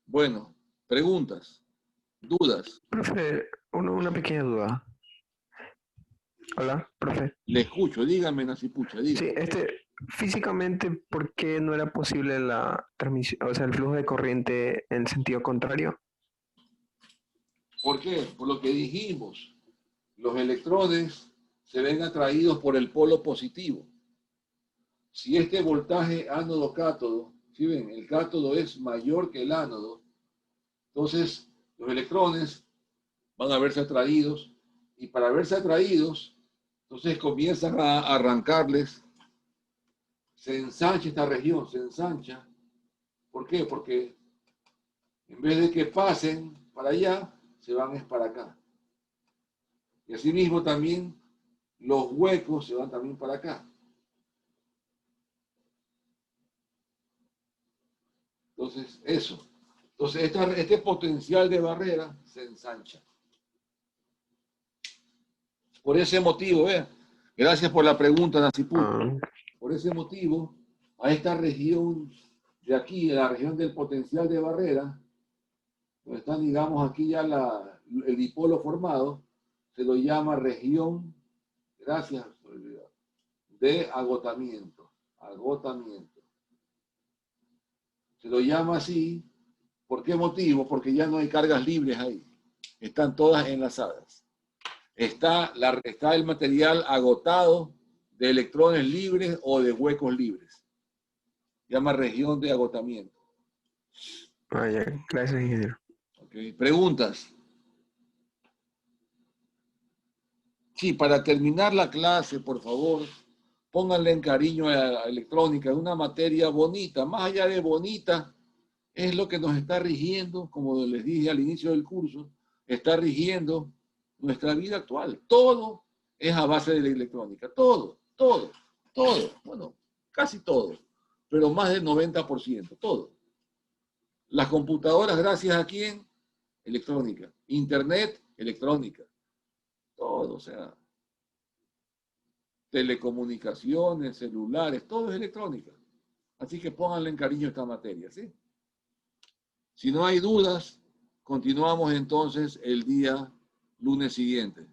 Bueno, preguntas, dudas. Profe, una pequeña duda. Hola, profe. Le escucho, dígame, Nacipucha, Sí, dígame. físicamente, ¿por qué no era posible la transmisión, o sea, el flujo de corriente en sentido contrario? ¿Por qué? Por lo que dijimos, los electrones se ven atraídos por el polo positivo. Si este voltaje ánodo-cátodo, ¿sí ven? El cátodo es mayor que el ánodo, entonces los electrones van a verse atraídos, y para verse atraídos, entonces comienzan a arrancarles, se ensancha esta región, se ensancha. ¿Por qué? Porque en vez de que pasen para allá, se van es para acá. Y asimismo también los huecos se van también para acá. Entonces, eso. Entonces, este potencial de barrera se ensancha. Por ese motivo, gracias por la pregunta, Nacipu. Por ese motivo, a esta región de aquí, la región del potencial de barrera, donde está, digamos, aquí ya el dipolo formado, se lo llama región, gracias, de agotamiento. Agotamiento. Se lo llama así. ¿Por qué motivo? Porque ya no hay cargas libres ahí. Están todas enlazadas. Está el material agotado de electrones libres o de huecos libres. Se llama región de agotamiento. Ya. Gracias, ingeniero. Okay. ¿Preguntas? Sí, para terminar la clase, por favor, pónganle en cariño a la electrónica, es una materia bonita, más allá de bonita, es lo que nos está rigiendo, como les dije al inicio del curso, está rigiendo nuestra vida actual. Todo es a base de la electrónica, todo, bueno, casi todo, pero más del 90%, todo. Las computadoras, gracias a quién? Electrónica. Internet, electrónica. Todo, o sea, telecomunicaciones, celulares, todo es electrónica. Así que pónganle en cariño esta materia, ¿sí? Si no hay dudas, continuamos entonces el día lunes siguiente.